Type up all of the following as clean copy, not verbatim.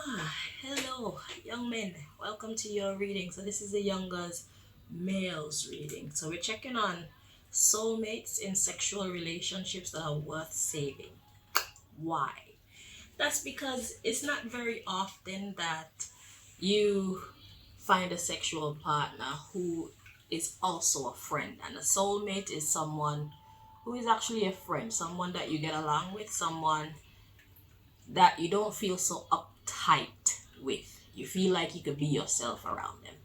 Hello, young men. Welcome to your reading. So this is the Youngaz males reading. So we're checking on soulmates in sexual relationships that are worth saving. Why? That's because it's not very often that you find a sexual partner who is also a friend, and a soulmate is someone who is actually a friend, someone that you get along with, someone that you don't feel so uptight with. You feel like you could be yourself around them.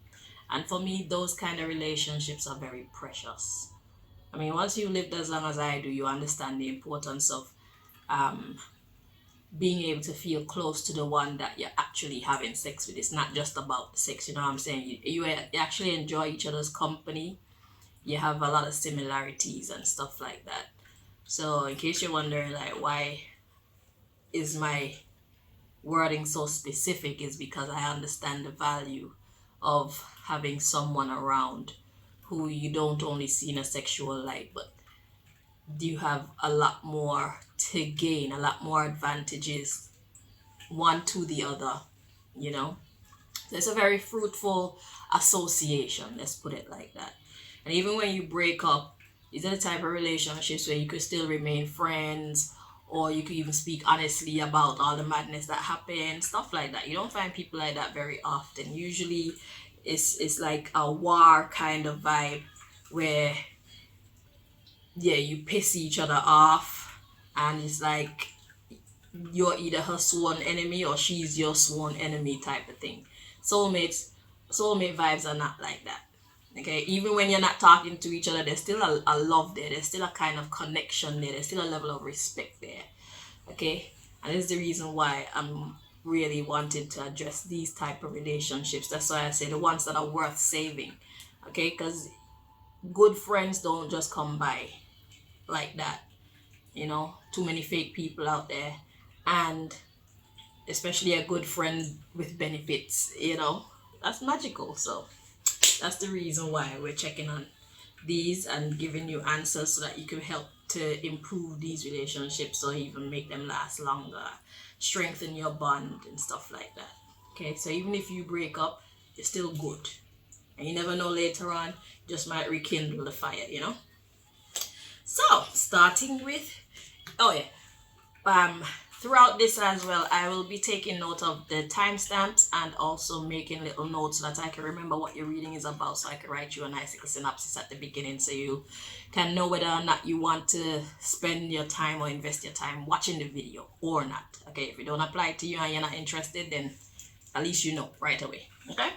And for me, those kind of relationships are very precious. I mean, once you've lived as long as I do, you understand the importance of um, being able to feel close to the one that you're actually having sex with. It's not just about the sex, you know what I'm saying? You actually enjoy each other's company. You have a lot of similarities and stuff like that. So, in case you're wondering, like, why is my wording so specific, is because I understand the value of having someone around who you don't only see in a sexual light, but you have a lot more to gain, a lot more advantages, one to the other, you know? So it's a very fruitful association, let's put it like that. And even when you break up, these are the type of relationships where you could still remain friends, or you could even speak honestly about all the madness that happened, stuff like that. You don't find people like that very often. Usually it's like a war kind of vibe where yeah, you piss each other off, and it's like you're either her sworn enemy or she's your sworn enemy type of thing. Soulmates, soulmate vibes are not like that. Okay, even when you're not talking to each other, there's still a love there. There's still a kind of connection there. There's still a level of respect there. Okay, and this is the reason why I'm really wanting to address these type of relationships. That's why I say the ones that are worth saving. Okay, because good friends don't just come by like that. You know, too many fake people out there, and especially a good friend with benefits, you know, that's magical. So that's the reason why we're checking on these and giving you answers so that you can help to improve these relationships or even make them last longer, strengthen your bond and stuff like that. Okay, so even if you break up, you're still good, and you never know, later on just might rekindle the fire, you know. So starting with, oh yeah, um throughout this as well, I will be taking note of the timestamps and also making little notes so that I can remember what your reading is about, so I can write you a nice little synopsis at the beginning so you can know whether or not you want to spend your time or invest your time watching the video or not. Okay, if it don't apply to you and you're not interested, then at least you know right away. Okay,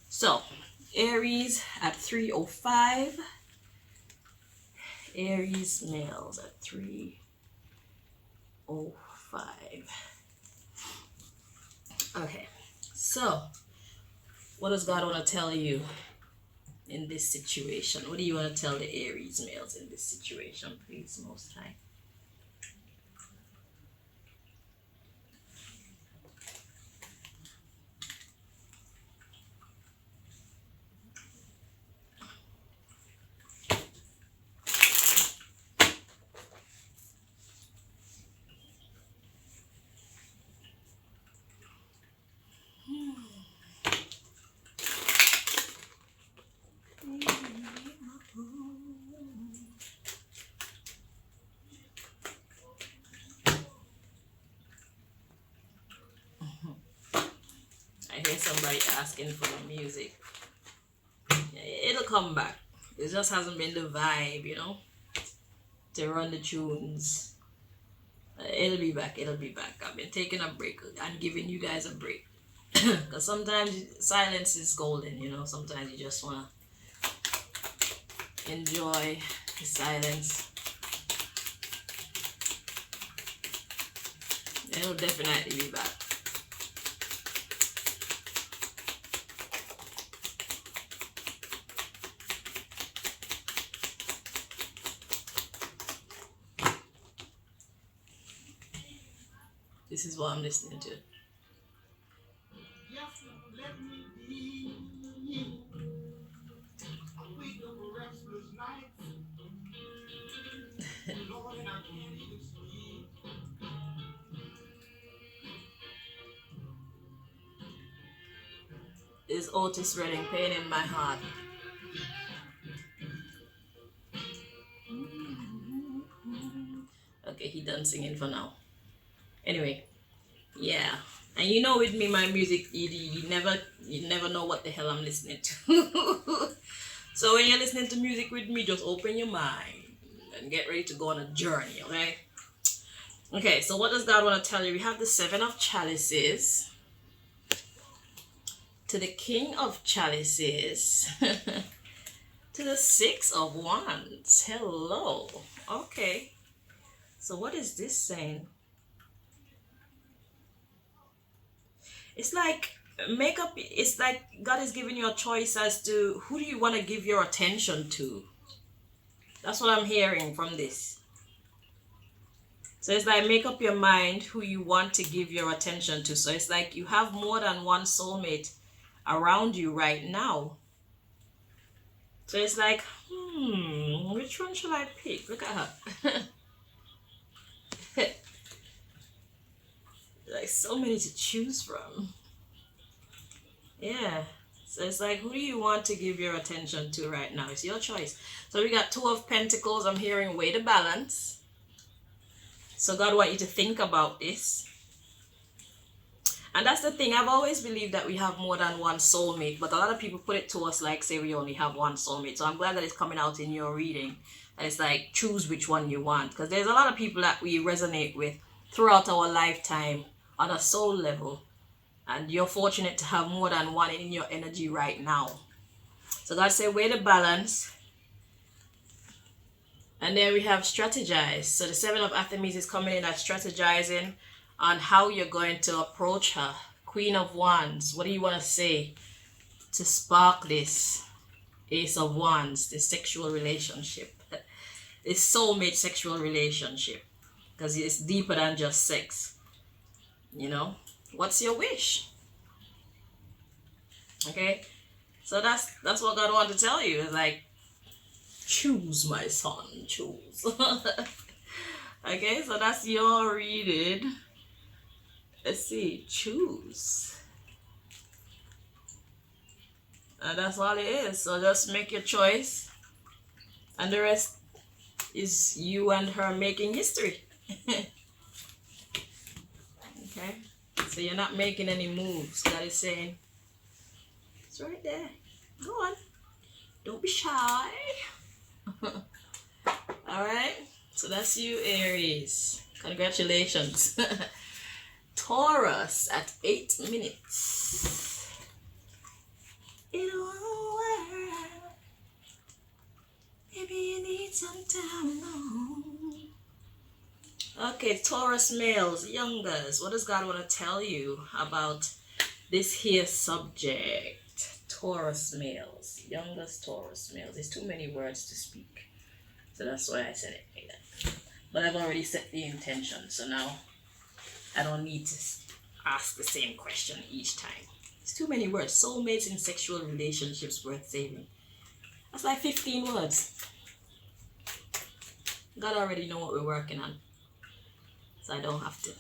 so Aries at 3:05. Aries males at 3:05. Okay, so what does God want to tell you in this situation? What do you want to tell the Aries males in this situation, please, Most High? I hear somebody asking for the music. It'll come back. It just hasn't been the vibe, you know, to run the tunes. It'll be back. It'll be back. I've been taking a break and giving you guys a break. Because sometimes silence is golden, you know. Sometimes you just want to enjoy the silence. It'll definitely be back. This is what I'm listening to. is Otis Redding, Pain in My Heart. Okay, he done singing for now. Anyway, yeah. And you know, with me, my music, you never know what the hell I'm listening to. So when you're listening to music with me, just open your mind and get ready to go on a journey, okay? Okay, so what does God want to tell you? We have the Seven of Chalices to the King of Chalices to the Six of Wands. Hello. Okay. So what is this saying? It's like it's like God is giving you a choice as to who do you want to give your attention to. That's what I'm hearing from this. So it's like make up your mind who you want to give your attention to. So it's like you have more than one soulmate around you right now. So it's like, which one should I pick? Look at her. Like so many to choose from. Yeah. So it's like, who do you want to give your attention to right now? It's your choice. So we got Two of Pentacles. I'm hearing weigh the balance. So God wants you to think about this. And that's the thing. I've always believed that we have more than one soulmate. But a lot of people put it to us like, say we only have one soulmate. So I'm glad that it's coming out in your reading. And it's like, choose which one you want. Because there's a lot of people that we resonate with throughout our lifetime on a soul level. And you're fortunate to have more than one in your energy right now. So God said, weigh the balance. And then we have strategize. So the Seven of Artemis is coming in at strategizing on how you're going to approach her. Queen of Wands. What do you want to say to spark this Ace of Wands, this sexual relationship? This soulmate sexual relationship. Because it's deeper than just sex. You know? What's your wish? Okay? So that's what God wants to tell you. It's like, choose, my son, choose. Okay, so that's your reading. Let's see, choose. And that's all it is. So just make your choice. And the rest is you and her making history. Okay? So you're not making any moves. God is saying, it's right there. Go on. Don't be shy. Alright? So that's you, Aries. Congratulations. Taurus at 8 minutes. In a world, maybe you need some time alone. Okay, Taurus males, Youngaz. What does God want to tell you about this here subject? Taurus males, Youngaz Taurus males. There's too many words to speak. So that's why I said it like that. But I've already set the intention. So now I don't need to ask the same question each time. It's too many words. Soulmates in sexual relationships worth saving. That's like 15 words. God already know what we're working on. So I don't have to.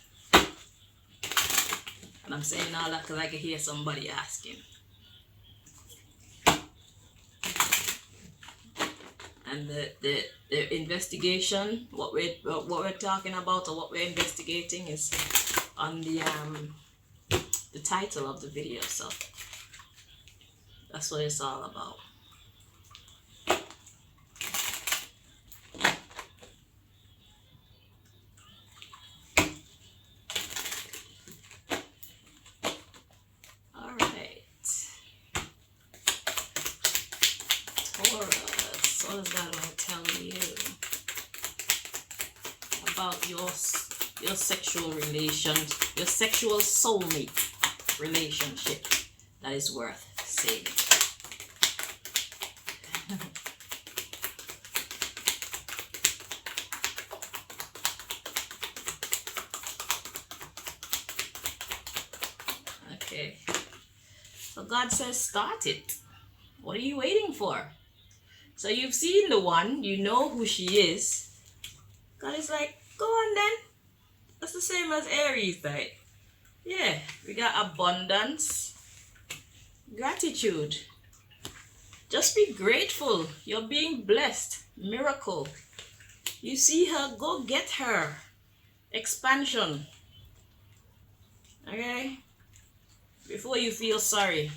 And I'm saying all that because I can hear somebody asking. And the investigation, what we're talking about or what we're investigating is on the title of the video. So that's what it's all about. What does God want to tell you about your sexual relations, your sexual soulmate relationship that is worth saving? Okay. So God says start it. What are you waiting for? So you've seen the one, you know who she is. God is like, go on then. That's the same as Aries, right? Yeah, we got abundance. Gratitude. Just be grateful. You're being blessed. Miracle. You see her, go get her. Expansion. Okay? Before you feel sorry.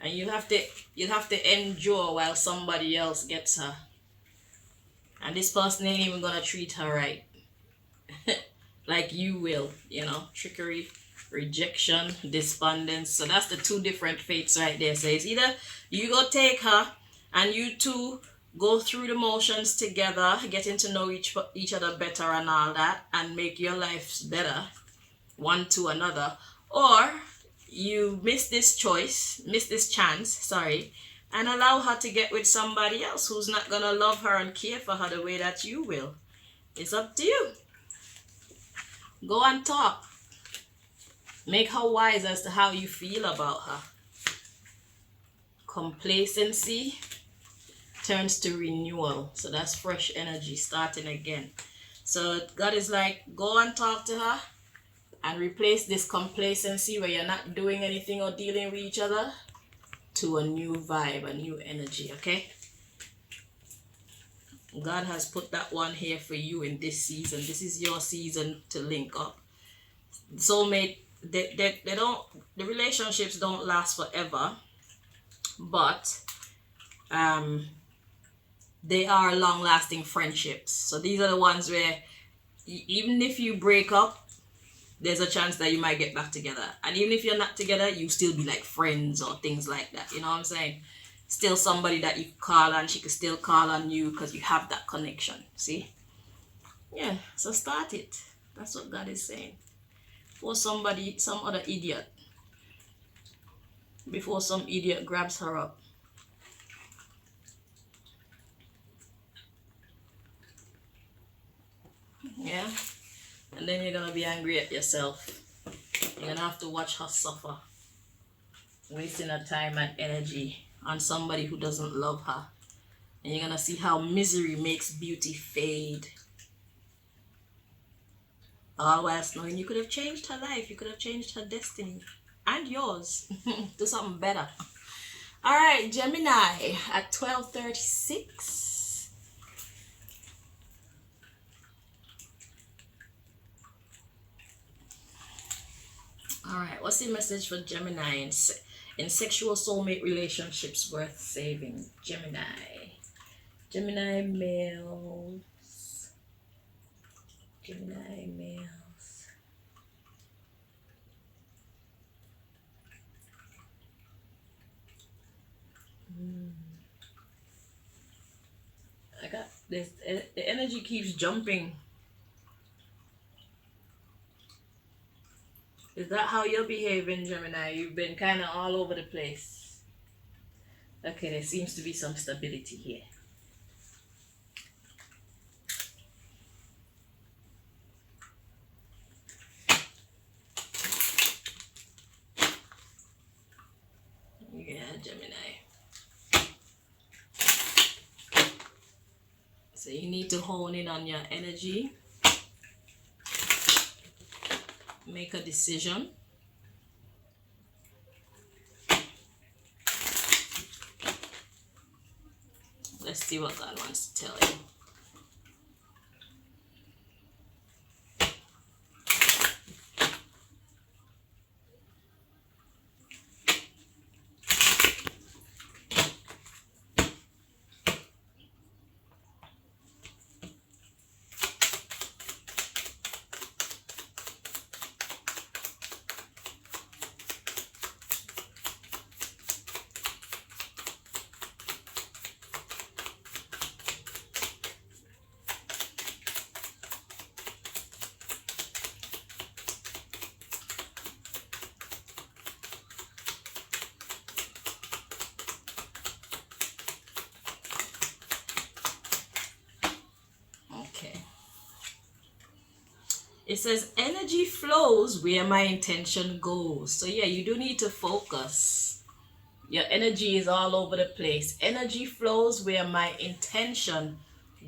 And you have to endure while somebody else gets her. And this person ain't even gonna treat her right. Like you will, trickery, rejection, despondence. So that's the two different fates right there. So it's either you go take her and you two go through the motions together, getting to know each other better and all that, and make your lives better one to another, or you miss this chance, sorry, and allow her to get with somebody else who's not gonna love her and care for her the way that you will. It's up to you. Go and talk. Make her wise as to how you feel about her. Complacency turns to renewal. So that's fresh energy starting again. So God is like, go and talk to her and replace this complacency where you're not doing anything or dealing with each other to a new vibe, a new energy, okay? God has put that one here for you in this season. This is your season to link up. Soulmate, they don't, the relationships don't last forever, but they are long-lasting friendships. So these are the ones where even if you break up, there's a chance that you might get back together. And even if you're not together, you still be like friends or things like that. You know what I'm saying? Still somebody that you call and she can still call on you because you have that connection. See? Yeah, so start it. That's what God is saying. Before some other idiot, before some idiot grabs her up. Yeah? And then you're going to be angry at yourself. You're going to have to watch her suffer. Wasting her time and energy on somebody who doesn't love her. And you're going to see how misery makes beauty fade. All whilst knowing you could have changed her life. You could have changed her destiny. And yours. Do something better. Alright, Gemini at 12:36. Alright, what's the message for Gemini in sexual soulmate relationships worth saving? Gemini males. Gemini males. I got this. The energy keeps jumping. Is that how you're behaving, Gemini? You've been kind of all over the place. Okay, there seems to be some stability here. Yeah, Gemini. So you need to hone in on your energy. Make a decision. Let's see what God wants to tell you. It says energy flows where my intention goes. So yeah, you do need to focus. Your energy is all over the place. Energy flows where my intention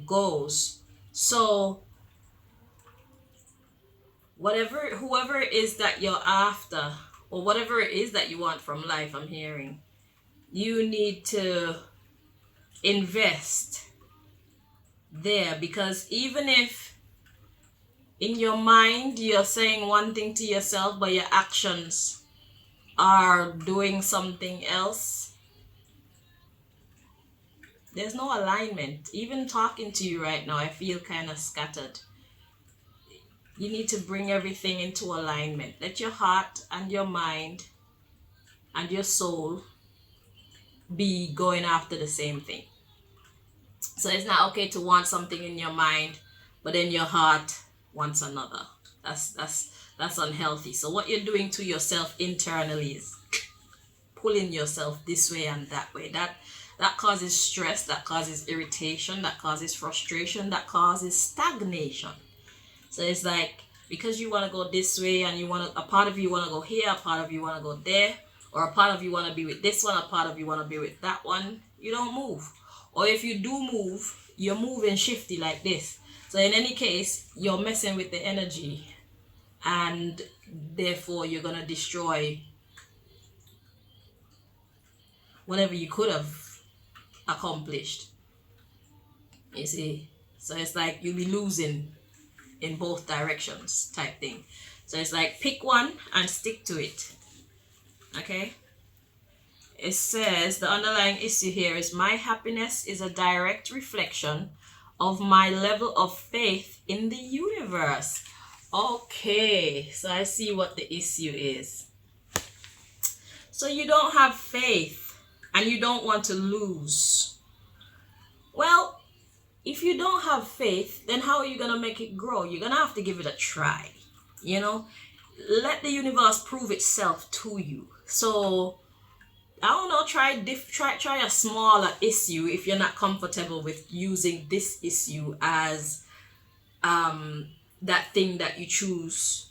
goes. So whoever it is that you're after, or whatever it is that you want from life, I'm hearing, you need to invest there. Because even if in your mind you're saying one thing to yourself, but your actions are doing something else, there's no alignment. Even talking to you right now, I feel kind of scattered. You need to bring everything into alignment. Let your heart and your mind and your soul be going after the same thing. So it's not okay to want something in your mind, but then your heart wants another. That's unhealthy. So what you're doing to yourself internally is pulling yourself this way and that way. That causes stress, that causes irritation, that causes frustration, that causes stagnation. So it's like, because you want to go this way and you want to, a part of you want to go here, a part of you want to go there, or a part of you want to be with this one, a part of you want to be with that one, you don't move. Or if you do move, you're moving shifty like this. So in any case, you're messing with the energy, and therefore you're going to destroy whatever you could have accomplished. You see? So it's like you'll be losing in both directions type thing. So it's like, pick one and stick to it. Okay? It says the underlying issue here is, my happiness is a direct reflection of my level of faith in the universe. Okay, so I see what the issue is. So you don't have faith and you don't want to lose. Well, if you don't have faith, then how are you going to make it grow? You're going to have to give it a try. You know, let the universe prove itself to you. So I don't know, try a smaller issue if you're not comfortable with using this issue as that thing that you choose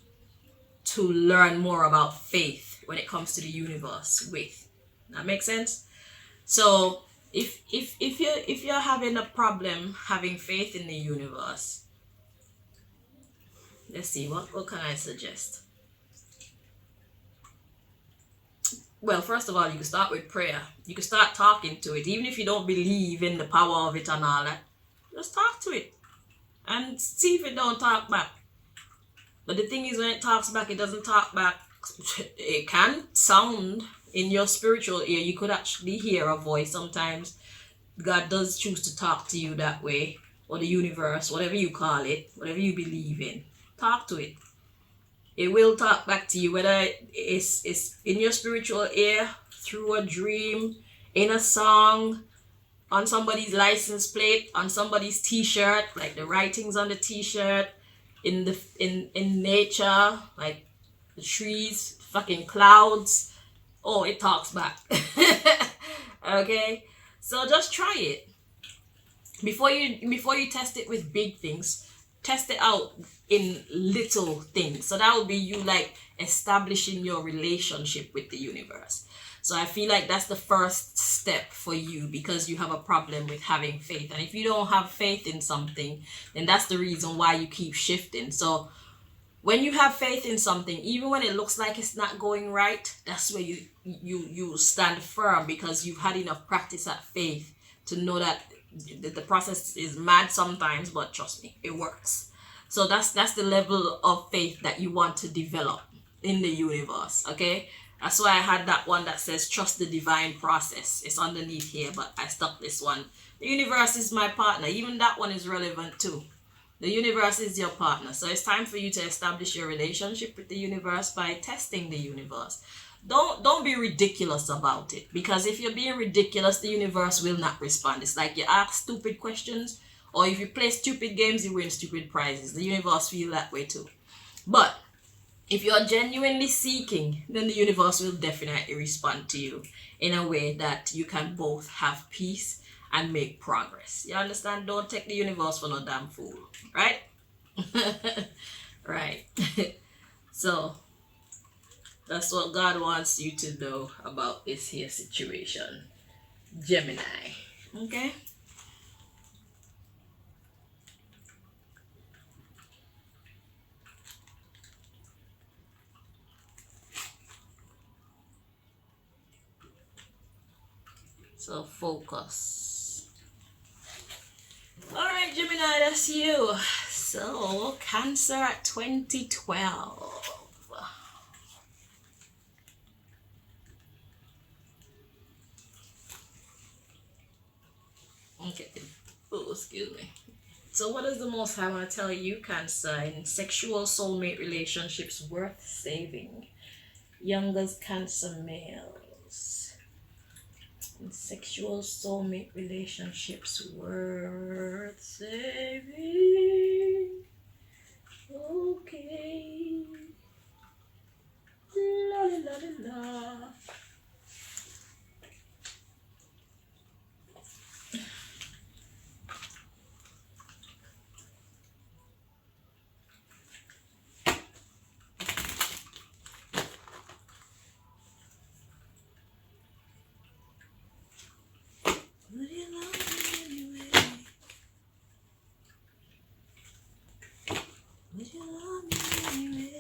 to learn more about faith when it comes to the universe with. That makes sense? So if you're having a problem having faith in the universe, let's see, what can I suggest? Well, first of all, you can start with prayer. You can start talking to it. Even if you don't believe in the power of it and all that, just talk to it and see if it don't talk back. But the thing is, when it talks back, it doesn't talk back. It can sound in your spiritual ear. You could actually hear a voice sometimes. God does choose to talk to you that way, or the universe, whatever you call it, whatever you believe in. Talk to it. It will talk back to you, whether it's in your spiritual ear, through a dream, in a song, on somebody's license plate, on somebody's t-shirt, like the writings on the t-shirt, in nature, like the trees, fucking clouds. Oh, it talks back. Okay? So just try it. Before you test it with big things, test it out in little things. So that would be you like establishing your relationship with the universe. So I feel like that's the first step for you, because you have a problem with having faith. And if you don't have faith in something, then that's the reason why you keep shifting. So when you have faith in something, even when it looks like it's not going right, that's where you stand firm, because you've had enough practice at faith to know that the process is mad sometimes, but trust me, it works. So that's the level of faith that you want to develop in the universe. Okay, that's why I had that one that says trust the divine process. It's underneath here, but I stuck this one. The universe is my partner. Even that one is relevant too. The universe is your partner. So it's time for you to establish your relationship with the universe by testing the universe. Don't be ridiculous about it, because if you're being ridiculous, the universe will not respond. It's like you ask stupid questions, or if you play stupid games, you win stupid prizes. The universe feel that way too. But if you're genuinely seeking, then the universe will definitely respond to you in a way that you can both have peace and make progress. You understand? Don't take the universe for no damn fool, right? Right. So that's what God wants you to know about this here situation, Gemini. Okay? So focus. Alright, Gemini, that's you. So Cancer at 2012. Okay. Oh, excuse me. So what is the most I want to tell you, Cancer, in sexual soulmate relationships worth saving? Youngaz Cancer males. In sexual soulmate relationships worth saving. Okay. La la la la la. Would you love me anyway? Would you love me anyway?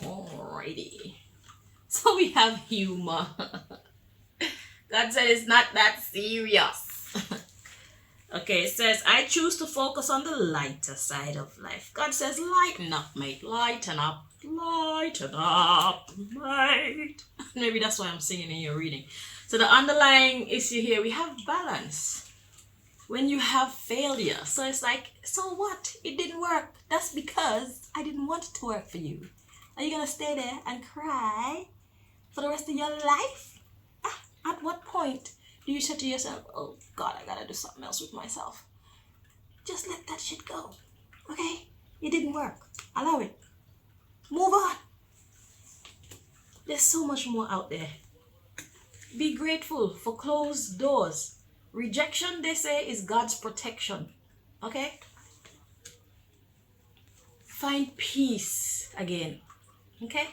Alrighty. So we have humor. God said it's not that serious. Okay, it says, I choose to focus on the lighter side of life. God says, lighten up, mate. Lighten up. Lighten up, mate. Maybe that's why I'm singing in your reading. So the underlying issue here, we have balance. When you have failure. So it's like, so what? It didn't work. That's because I didn't want it to work for you. Are you going to stay there and cry for the rest of your life? At what point do you say to yourself, oh God, I gotta do something else with myself? Just let that shit go. Okay? It didn't work. Allow it. Move on. There's so much more out there. Be grateful for closed doors. Rejection, they say, is God's protection. Okay? Find peace again. Okay?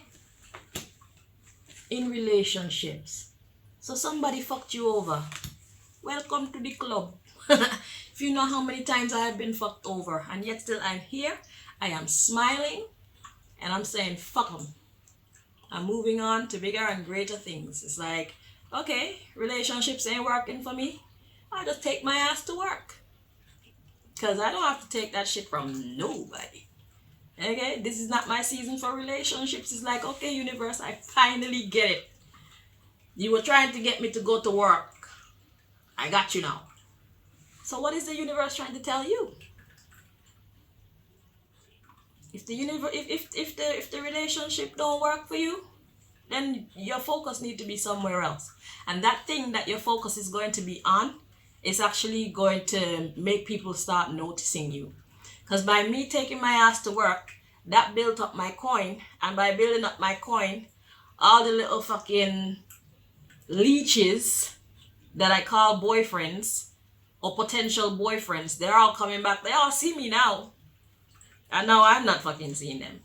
In relationships. So somebody fucked you over. Welcome to the club. If you know how many times I have been fucked over and yet still I'm here, I am smiling and I'm saying fuck them. I'm moving on to bigger and greater things. It's like, okay, relationships ain't working for me. I'll just take my ass to work. Because I don't have to take that shit from nobody. Okay, this is not my season for relationships. It's like, okay, universe, I finally get it. You were trying to get me to go to work. I got you now. So what is the universe trying to tell you? If the universe, if the relationship don't work for you, then your focus need to be somewhere else. And that thing that your focus is going to be on is actually going to make people start noticing you. Because by me taking my ass to work, that built up my coin. And by building up my coin, all the little fucking leeches that I call boyfriends or potential boyfriends, they're all coming back. They all see me now. And now I'm not fucking seeing them.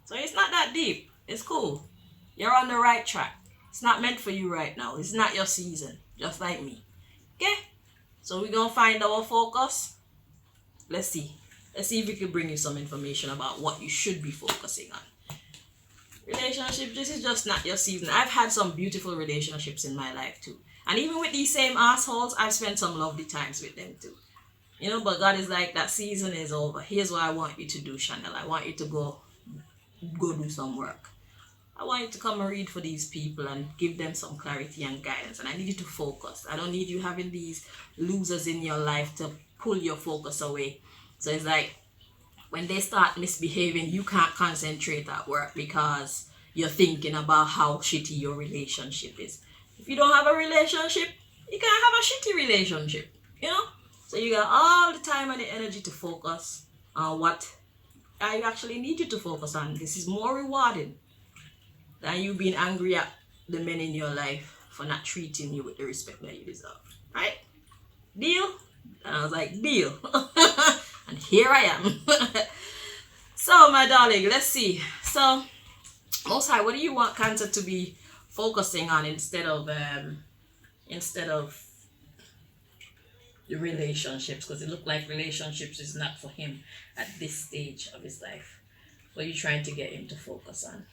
So it's not that deep. It's cool. You're on the right track. It's not meant for you right now. It's not your season. Just like me. Okay? So we're going to find our focus. Let's see. Let's see if we can bring you some information about what you should be focusing on. Relationship, this is just not your season. I've had some beautiful relationships in my life too. And even with these same assholes, I've spent some lovely times with them too. You know, but God is like, that season is over. Here's what I want you to do, Chanel. I want you to go do some work. I want you to come and read for these people and give them some clarity and guidance. And I need you to focus. I don't need you having these losers in your life to pull your focus away. So it's like, when they start misbehaving, you can't concentrate at work because you're thinking about how shitty your relationship is. If you don't have a relationship, you can't have a shitty relationship, you know? So you got all the time and the energy to focus on what I actually need you to focus on. This is more rewarding than you being angry at the men in your life for not treating you with the respect that you deserve. Right? Deal? And I was like, deal. And here I am. So, my darling, let's see. So, Most High, what do you want Cancer to be focusing on instead of the relationships? Because it looked like relationships is not for him at this stage of his life. What are you trying to get him to focus on?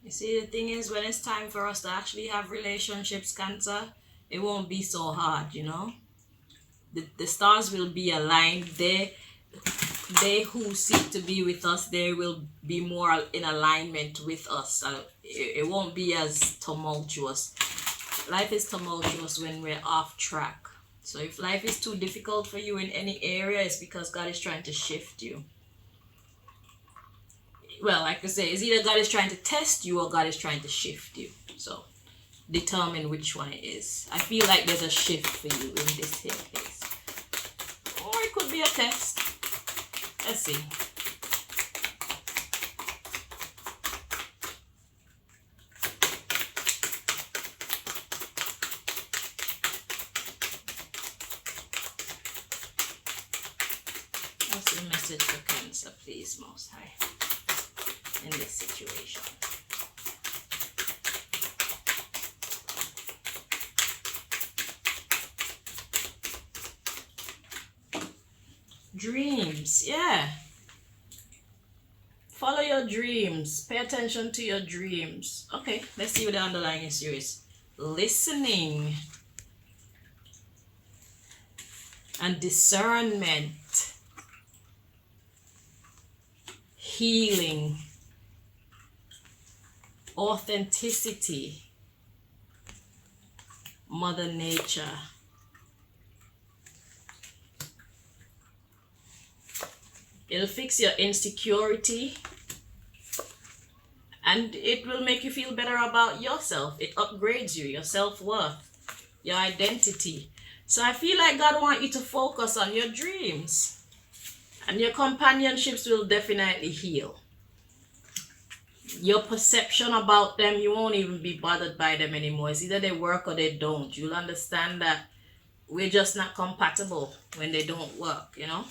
You see, the thing is, when it's time for us to actually have relationships, Cancer, it won't be so hard, you know? The stars will be aligned. They who seek to be with us, they will be more in alignment with us. It won't be as tumultuous. Life is tumultuous when we're off track. So if life is too difficult for you in any area, it's because God is trying to shift you. Well, like I say, it's either God is trying to test you or God is trying to shift you. So determine which one it is. I feel like there's a shift for you in this here case. Or it could be a test. Let's see. What's the message for Cancer, please, Most High, in this situation? Dreams, yeah. Follow your dreams. Pay attention to your dreams. Okay, let's see what the underlying issue is. Listening and discernment. Healing. Authenticity. Mother Nature. It'll fix your insecurity and it will make you feel better about yourself. It upgrades you, your self-worth, your identity. So I feel like God wants you to focus on your dreams, and your companionships will definitely heal. Your perception about them, you won't even be bothered by them anymore. It's either they work or they don't. You'll understand that we're just not compatible when they don't work, you know?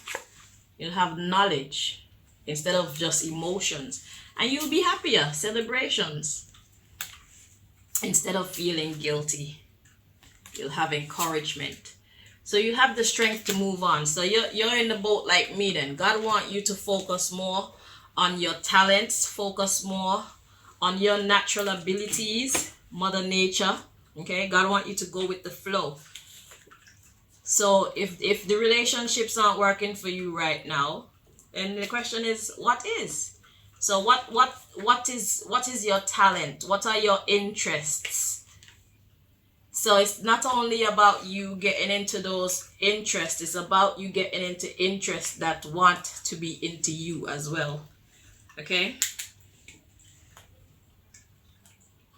You'll have knowledge instead of just emotions. And you'll be happier. Celebrations. Instead of feeling guilty, you'll have encouragement. So you have the strength to move on. So you're in the boat like me then. God wants you to focus more on your talents. Focus more on your natural abilities. Mother Nature. Okay? God wants you to go with the flow. So if the relationships aren't working for you right now, and the question is, what is? So what is your talent? What are your interests? So it's not only about you getting into those interests, it's about you getting into interests that want to be into you as well. Okay?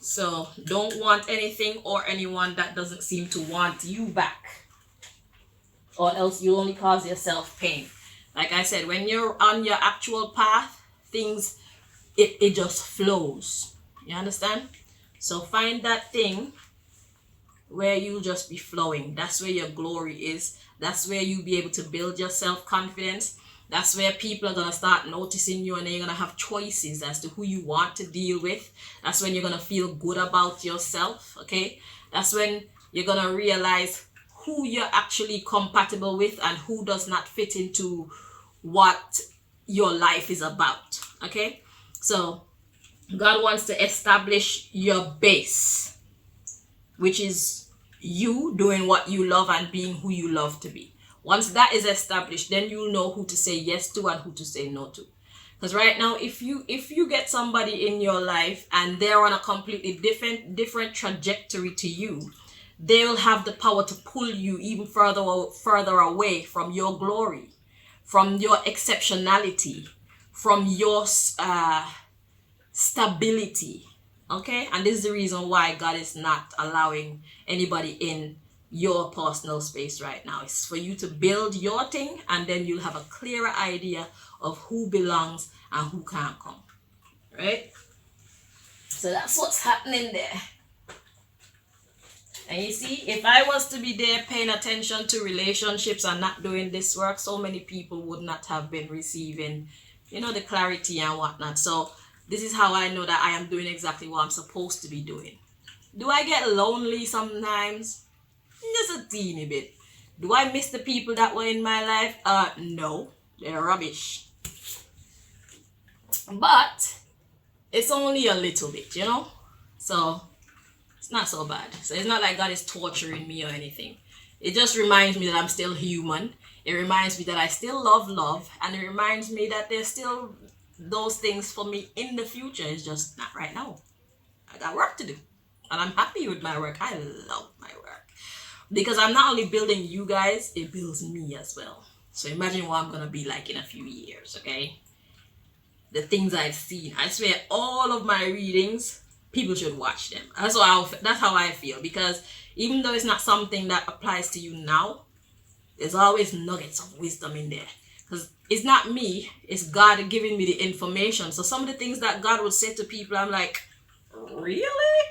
So don't want anything or anyone that doesn't seem to want you back, or else you only cause yourself pain. Like I said, when you're on your actual path, things, it just flows. You understand? So find that thing where you'll just be flowing. That's where your glory is. That's where you'll be able to build your self-confidence. That's where people are going to start noticing you, and then you're going to have choices as to who you want to deal with. That's when you're going to feel good about yourself, okay? That's when you're going to realize who you're actually compatible with and who does not fit into what your life is about. Okay, so God wants to establish your base, which is you doing what you love and being who you love to be. Once that is established, then you'll know who to say yes to and who to say no to. Because right now, if you get somebody in your life and they're on a completely different trajectory to you, they'll have the power to pull you even further away from your glory, from your exceptionality, from your stability. Okay, and this is the reason why God is not allowing anybody in your personal space right now. It's for you to build your thing, and then you'll have a clearer idea of who belongs and who can't come, right? So that's what's happening there. And you see, if I was to be there paying attention to relationships and not doing this work, so many people would not have been receiving, the clarity and whatnot. So this is how I know that I am doing exactly what I'm supposed to be doing. Do I get lonely sometimes? Just a teeny bit. Do I miss the people that were in my life? No. They're rubbish. But it's only a little bit, So it's not so bad. So it's not like God is torturing me or anything. It just reminds me that I'm still human. It reminds me that I still love. And it reminds me that there's still those things for me in the future. It's just not right now. I got work to do. And I'm happy with my work. I love my work. Because I'm not only building you guys, it builds me as well. So imagine what I'm going to be like in a few years, okay? The things I've seen. I swear all of my readings, people should watch them. That's how I feel. Because even though it's not something that applies to you now, there's always nuggets of wisdom in there. Because it's not me, it's God giving me the information. So some of the things that God would say to people, I'm like, really?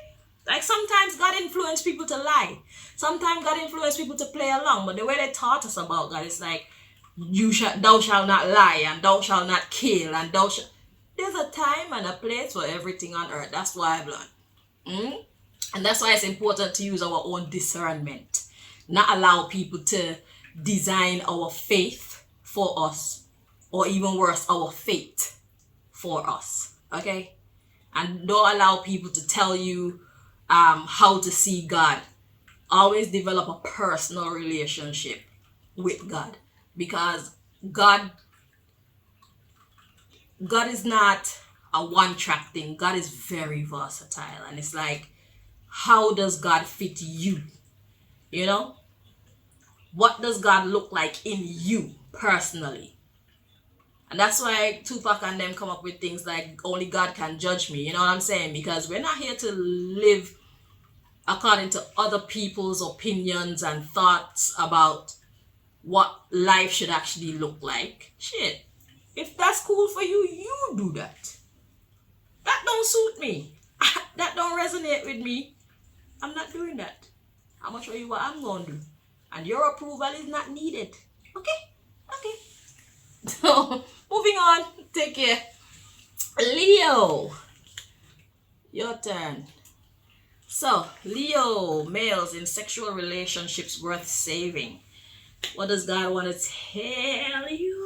Like sometimes God influenced people to lie. Sometimes God influenced people to play along. But the way they taught us about God is like, thou shalt not lie, and thou shalt not kill, and there's a time and a place for everything on earth. That's why I've learned. And that's why it's important to use our own discernment. Not allow people to design our faith for us, or even worse, our fate for us. Okay? And don't allow people to tell you how to see God. Always develop a personal relationship with God, because God is not a one-track thing. God is very versatile, and it's like, how does God fit you? What does God look like in you personally? And that's why Tupac and them come up with things like only God can judge me. You know what I'm saying? Because we're not here to live according to other people's opinions and thoughts about what life should actually look like. Shit. If that's cool for you, you do that. That don't suit me. That don't resonate with me. I'm not doing that. I'm gonna show you what I'm gonna do. And your approval is not needed. Okay? So, moving on. Take care. Leo. Your turn. So, Leo, males in sexual relationships worth saving. What does God want to tell you?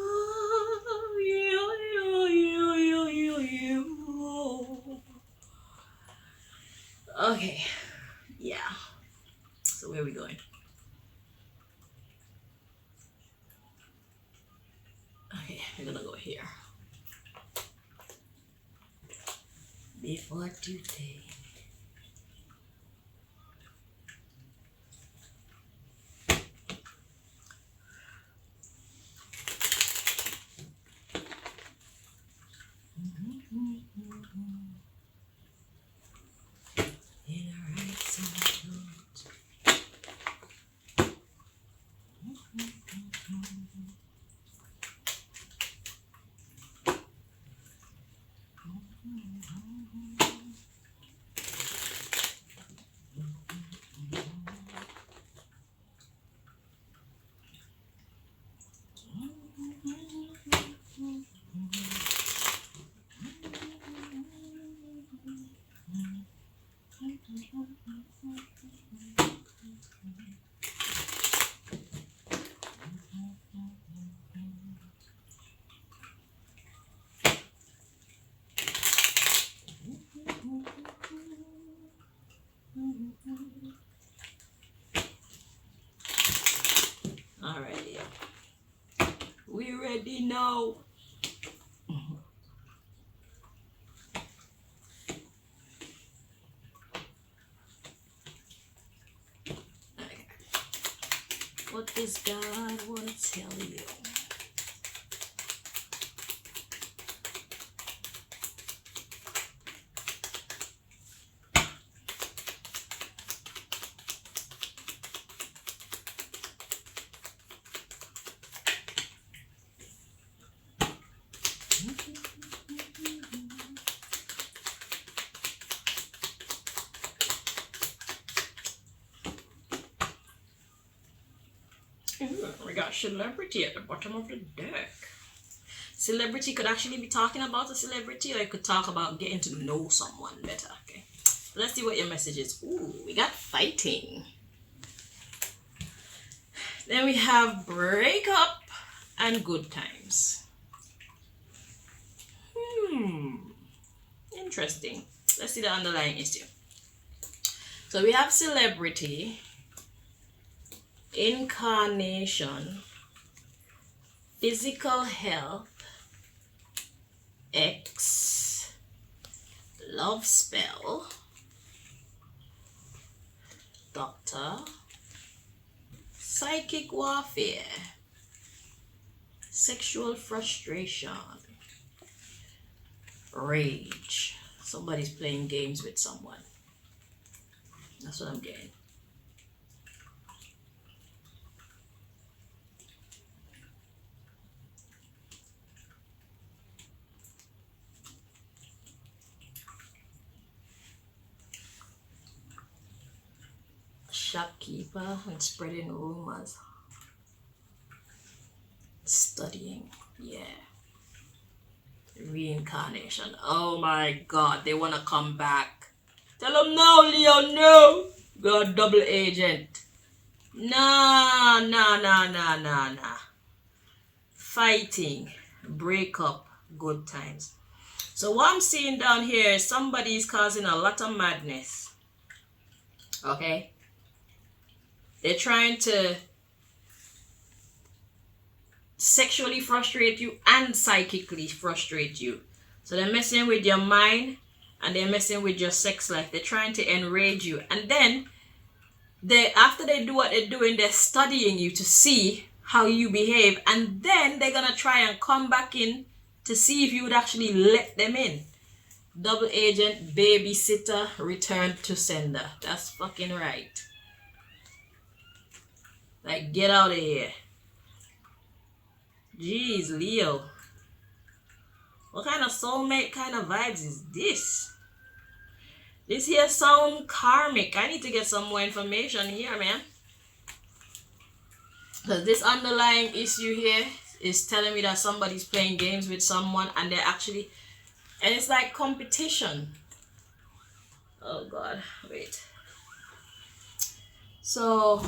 Okay. Yeah. So where are we going? Okay, we're gonna go here. Before today. Alright, Leo. We ready now. Okay. What does God want to tell you? We got celebrity at the bottom of the deck. Celebrity could actually be talking about a celebrity, or it could talk about getting to know someone better. Okay, let's see what your message is. Ooh, we got fighting. Then we have breakup and good times. Interesting. Let's see the underlying issue. So we have celebrity, incarnation, physical health, X, love spell, doctor, psychic warfare, sexual frustration, rage. Somebody's playing games with someone. That's what I'm getting. Shopkeeper and spreading rumors. Studying, yeah. Reincarnation. Oh my God, they want to come back. Tell them no, Leo, no. God, double agent. Nah. Fighting, breakup, good times. So what I'm seeing down here is somebody's causing a lot of madness. Okay? They're trying to sexually frustrate you and psychically frustrate you. So they're messing with your mind and they're messing with your sex life. They're trying to enrage you. And then after they do what they're doing, they're studying you to see how you behave. And then they're going to try and come back in to see if you would actually let them in. Double agent, babysitter, return to sender. That's fucking right. Like, get out of here. Jeez, Leo. What kind of soulmate kind of vibes is this? This here sound karmic. I need to get some more information here, man. Because this underlying issue here is telling me that somebody's playing games with someone and they're actually... And it's like competition. Oh, God. Wait. So...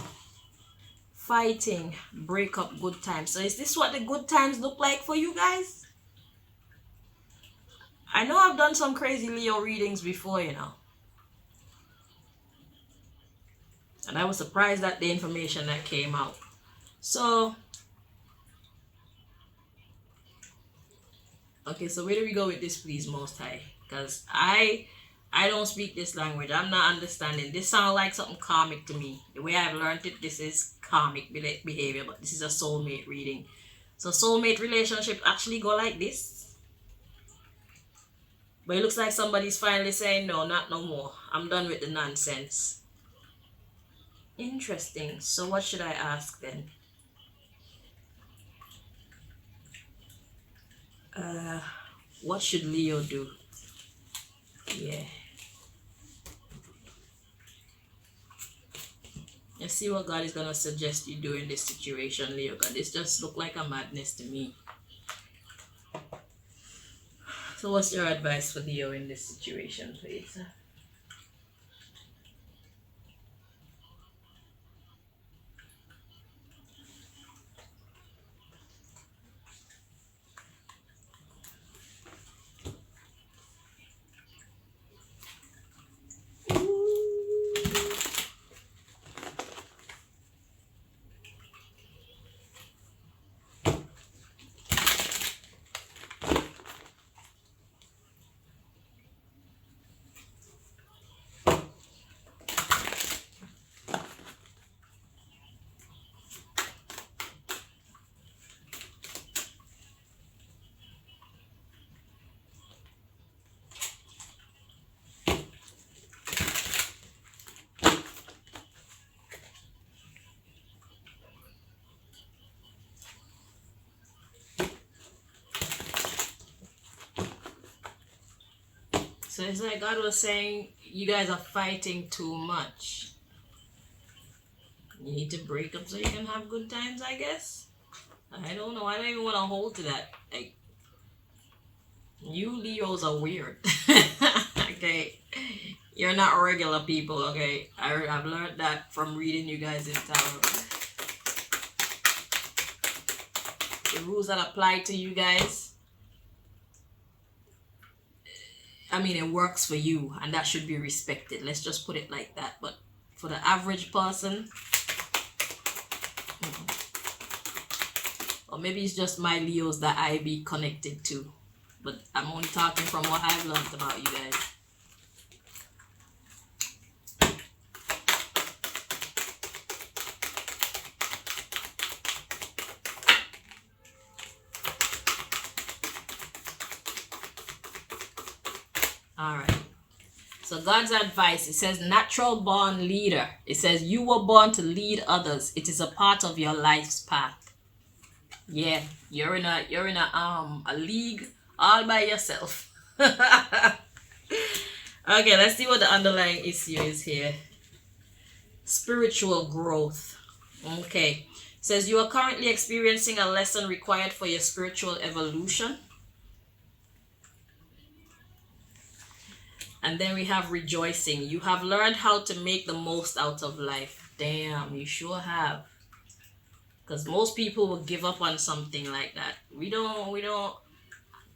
Fighting, breakup, good times. So is this what the good times look like for you guys? I know I've done some crazy Leo readings before, you know. And I was surprised at the information that came out. So, okay, so where do we go with this, please, Most High? Because I don't speak this language. I'm not understanding. This sounds like something karmic to me. The way I've learned it, this is karmic behavior, but this is a soulmate reading. So soulmate relationship actually go like this. But it looks like somebody's finally saying, no, not no more. I'm done with the nonsense. Interesting. So what should I ask then? What should Leo do? Yeah. Let's see what God is going to suggest you do in this situation, Leo. God, this just look like a madness to me. So what's your advice for Leo in this situation, please? it's like God was saying, you guys are fighting too much. You need to break up so you can have good times, I guess. I don't know. I don't even want to hold to that. Like, you Leos are weird. Okay. You're not regular people, okay? I've learned that from reading you guys in tarot. The rules that apply to you guys, I mean, it works for you and that should be respected. Let's just put it like that. But for the average person, or maybe it's just my Leos that I be connected to. But I'm only talking from what I've learned about you guys. Alright. So God's advice, it says natural born leader. It says you were born to lead others. It is a part of your life's path. Yeah, you're in a league all by yourself. Okay, let's see what the underlying issue is here. Spiritual growth. Okay. It says you are currently experiencing a lesson required for your spiritual evolution. And then we have rejoicing. You have learned how to make the most out of life. Damn, you sure have. Because most people would give up on something like that. We don't.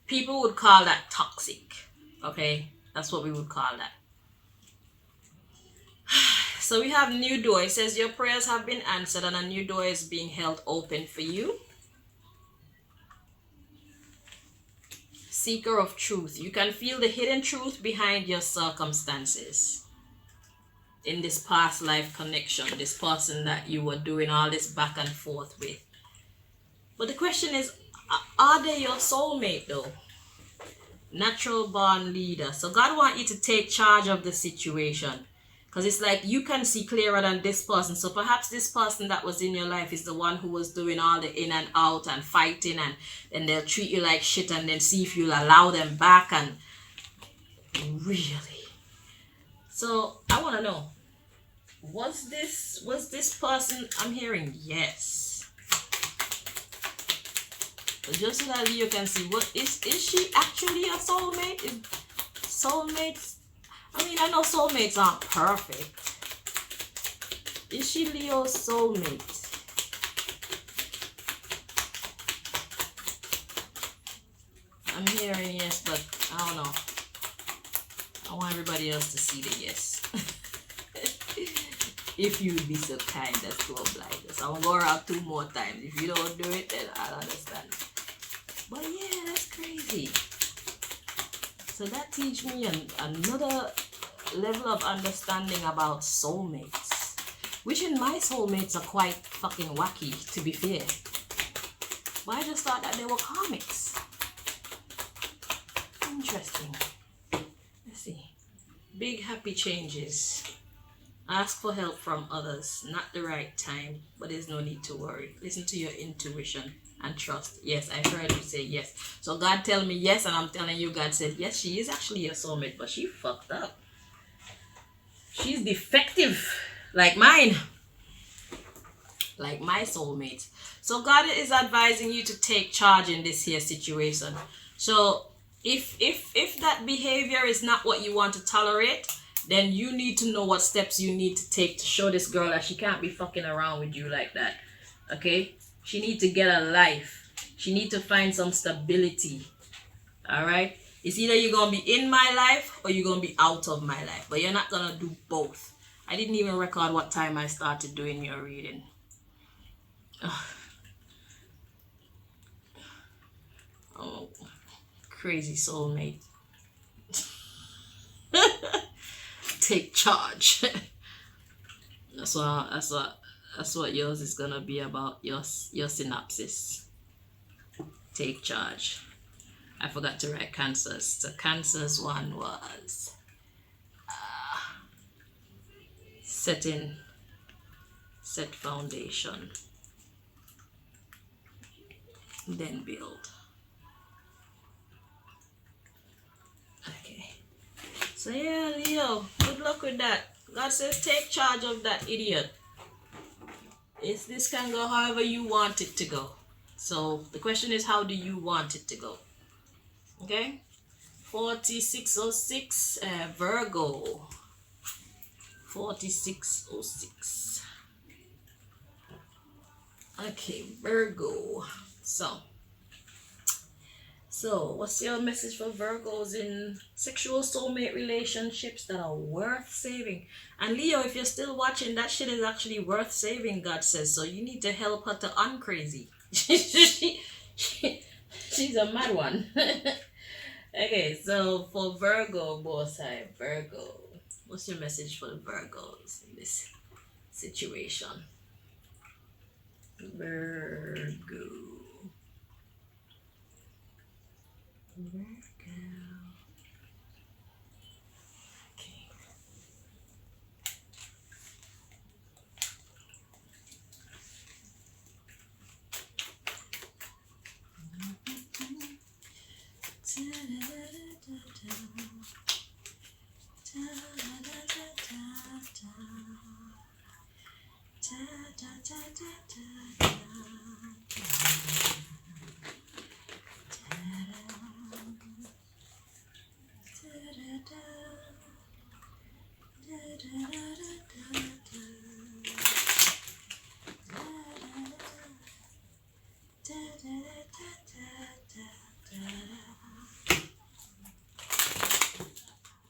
People would call that toxic. Okay? That's what we would call that. So we have new door. It says your prayers have been answered and a new door is being held open for you. Seeker of truth. You can feel the hidden truth behind your circumstances. In this past life connection, this person that you were doing all this back and forth with. But the question is, are they your soulmate though? Natural born leader. So God wants you to take charge of the situation. Because it's like you can see clearer than this person. So perhaps this person that was in your life is the one who was doing all the in and out and fighting, and they'll treat you like shit and then see if you'll allow them back. And really. So I want to know, was this person, I'm hearing yes. But just so that you can see, what is she actually a soulmate? Is soulmates, I mean, I know soulmates aren't perfect. Is she Leo's soulmate? I'm hearing yes, but I don't know. I want everybody else to see the yes. If you'd be so kind as to oblige us. I'll go around 2 more times. If you don't do it, then I'll understand. But yeah, that's crazy. So that teach me another level of understanding about soulmates. Which in my soulmates are quite fucking wacky, to be fair. But I just thought that they were comics. Interesting. Let's see. Big happy changes. Ask for help from others. Not the right time, but there's no need to worry. Listen to your intuition and trust. Yes, I heard you say yes. So God tell me yes, and I'm telling you God said yes, she is actually your soulmate, but she fucked up. She's defective, like mine. Like my soulmate. So God is advising you to take charge in this here situation. So if that behavior is not what you want to tolerate, then you need to know what steps you need to take to show this girl that she can't be fucking around with you like that. Okay? She needs to get a life. She needs to find some stability. Alright? It's either you're going to be in my life or you're going to be out of my life. But you're not going to do both. I didn't even record what time I started doing your reading. Ugh. Oh, crazy soulmate. Take charge. That's what yours is gonna be about. Your synopsis. Take charge. I forgot to write Cancer's. The Cancer's one was set foundation, then build. Okay. So yeah, Leo, good luck with that. God says take charge of that idiot. This can go however you want it to go. So the question is, how do you want it to go? Okay? 4606, Virgo. 4606. Okay, Virgo. So, what's your message for Virgos in sexual soulmate relationships that are worth saving? And Leo, if you're still watching, that shit is actually worth saving, God says. So you need to help her to uncrazy. She's a mad one. Okay, so for Virgo, both side, Virgo. What's your message for the Virgos in this situation? Virgo. Virgo. Okay.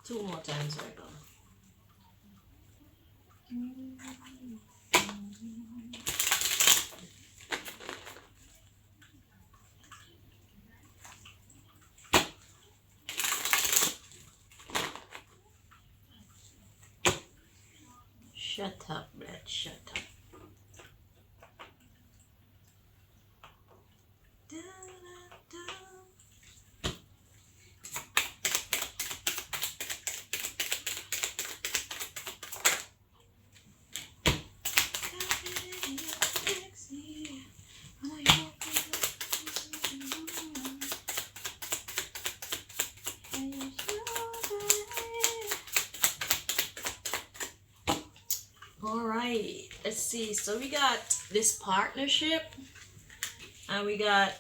Two more times, Virgo. Shut up, Brad. Shut up. All right, let's see. So we got this partnership, and we got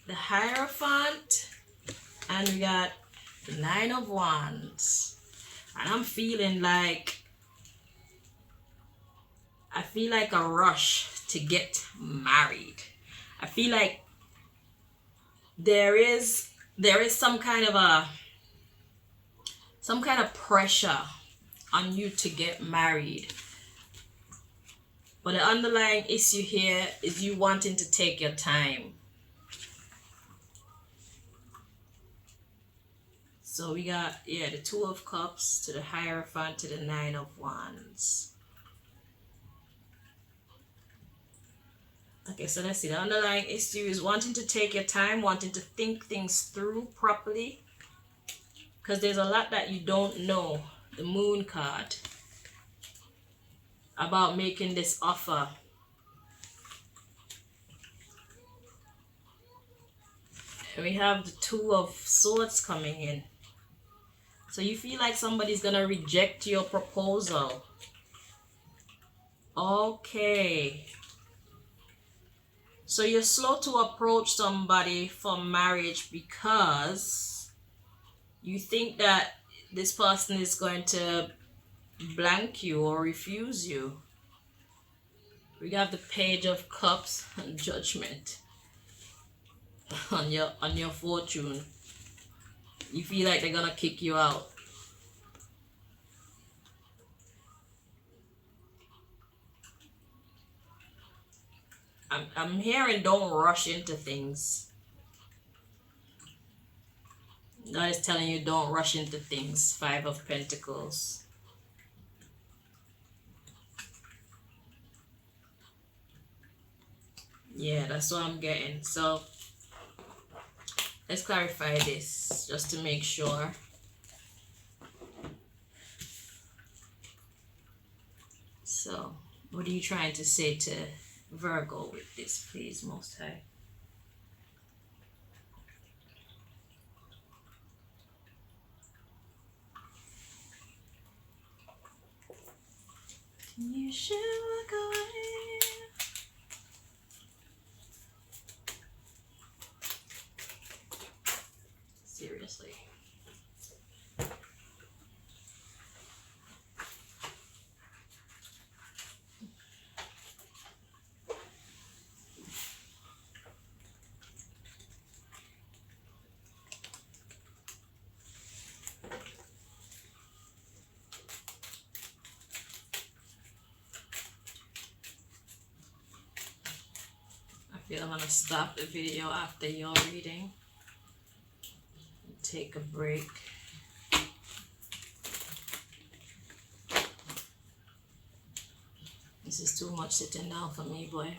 the Hierophant, and we got the Nine of Wands. And I'm feeling like, I feel like a rush to get married. I feel like there is some kind of pressure on you to get married. But the underlying issue here is you wanting to take your time. So we got, yeah, the Two of Cups to the Hierophant to the Nine of Wands. Okay, so let's see. The underlying issue is wanting to take your time, wanting to think things through properly. Because there's a lot that you don't know, the Moon card, about making this offer. And we have the Two of Swords coming in. So you feel like somebody's going to reject your proposal. Okay. So you're slow to approach somebody for marriage because you think that this person is going to blank you or refuse you. We have the Page of Cups and Judgment on your fortune. You feel like they're gonna kick you out. I'm hearing don't rush into things. God is telling you don't rush into things. Five of Pentacles. Yeah, that's what I'm getting. So let's clarify this just to make sure. So what are you trying to say to Virgo with this, please, Most High? You should walk away. Seriously. I'm gonna stop the video after your reading. Take a break. This is too much sitting down for me, boy.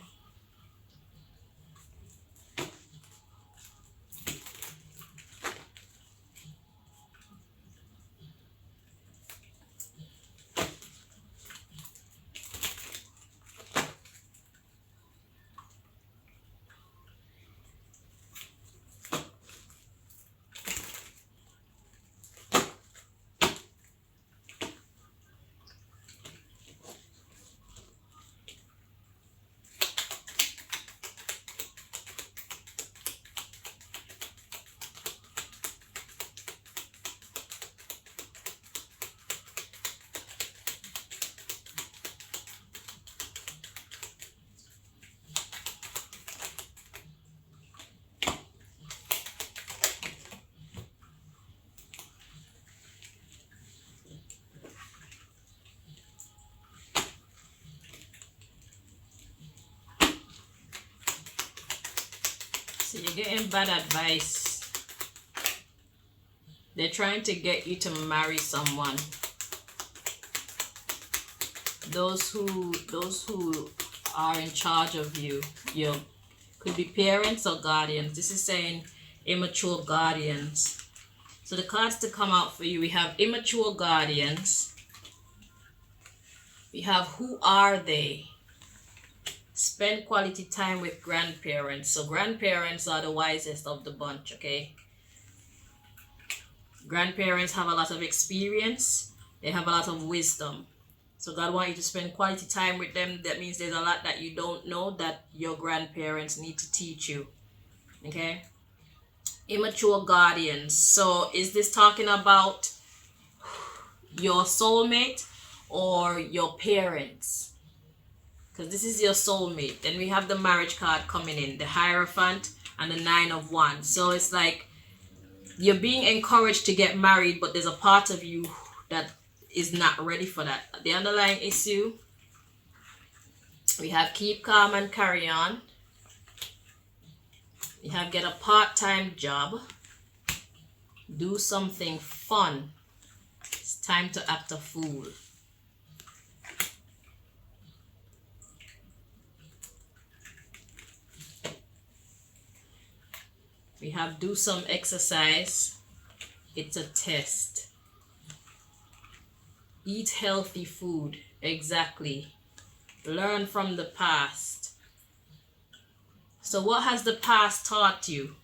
So you're getting bad advice. They're trying to get you to marry someone. Those who are in charge of you, could be parents or guardians. This is saying immature guardians. So the cards to come out for you, we have immature guardians. We have who are they? Spend quality time with grandparents. So grandparents are the wisest of the bunch, okay? Grandparents have a lot of experience. They have a lot of wisdom. So God wants you to spend quality time with them. That means there's a lot that you don't know that your grandparents need to teach you, okay? Immature guardians. So is this talking about your soulmate or your parents? Because this is your soulmate. Then we have the marriage card coming in, the Hierophant and the 9 of Wands. So it's like you're being encouraged to get married, but there's a part of you that is not ready for that. The underlying issue, we have keep calm and carry on. We have get a part-time job. Do something fun. It's time to act a fool. We have do some exercise. It's a test. Eat healthy food. Exactly. Learn from the past. So what has the past taught you?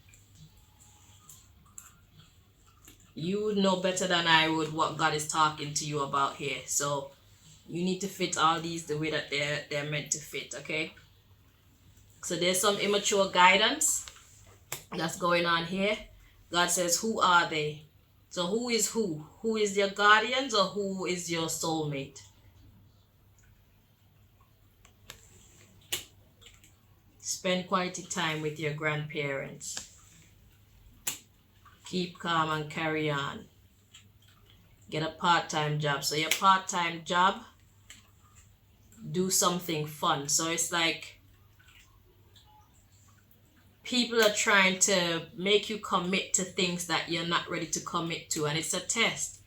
You would know better than I would what God is talking to you about here. So you need to fit all these the way that they're meant to fit, okay? So there's some immature guidance that's going on here. God says, who are they? So who is who? Who is your guardians or who is your soulmate? Spend quality time with your grandparents. Keep calm and carry on. Get a part-time job. So your part-time job, do something fun. So it's like people are trying to make you commit to things that you're not ready to commit to, and it's a test.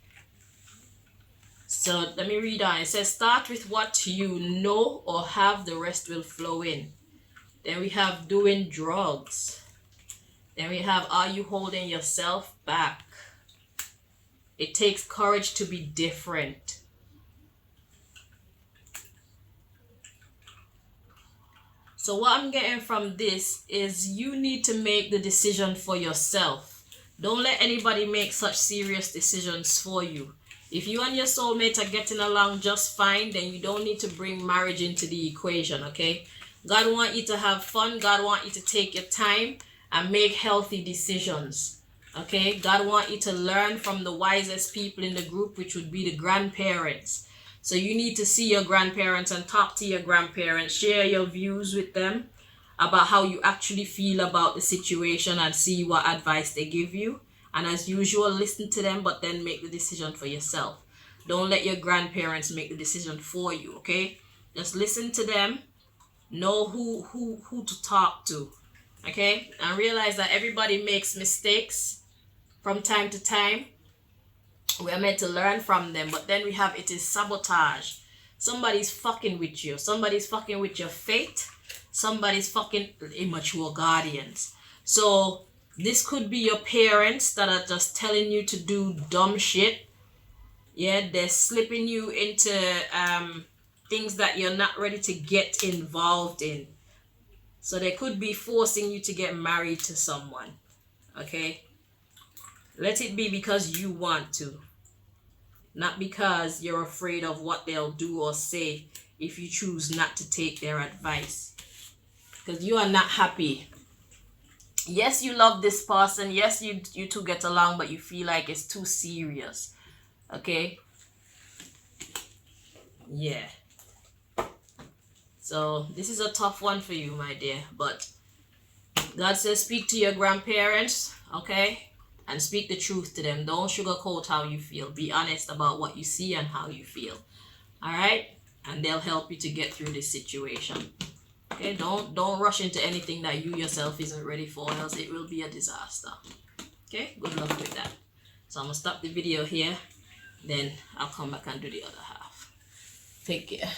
So let me read on. It says, start with what you know or have, the rest will flow in. Then we have doing drugs. Then we have, are you holding yourself back? It takes courage to be different. So what I'm getting from this is you need to make the decision for yourself. Don't let anybody make such serious decisions for you. If you and your soulmate are getting along just fine, then you don't need to bring marriage into the equation, okay? God wants you to have fun. God wants you to take your time and make healthy decisions, okay? God wants you to learn from the wisest people in the group, which would be the grandparents. So you need to see your grandparents and talk to your grandparents. Share your views with them about how you actually feel about the situation and see what advice they give you. And as usual, listen to them, but then make the decision for yourself. Don't let your grandparents make the decision for you, okay? Just listen to them. Know who to talk to, okay? And realize that everybody makes mistakes from time to time. We are meant to learn from them, but then we have it is sabotage. Somebody's fucking with you. Somebody's fucking with your fate. Somebody's fucking immature guardians. So this could be your parents that are just telling you to do dumb shit. Yeah, they're slipping you into things that you're not ready to get involved in. So they could be forcing you to get married to someone. Okay? Let it be because you want to. Not because you're afraid of what they'll do or say if you choose not to take their advice. Because you are not happy. Yes, you love this person. Yes, you two get along, but you feel like it's too serious. Okay? Yeah. So, this is a tough one for you, my dear. But God says speak to your grandparents, okay? And speak the truth to them. Don't sugarcoat how you feel. Be honest about what you see and how you feel. Alright? And they'll help you to get through this situation. Okay, don't rush into anything that you yourself isn't ready for, else it will be a disaster. Okay, good luck with that. So I'm gonna stop the video here, then I'll come back and do the other half. Take care.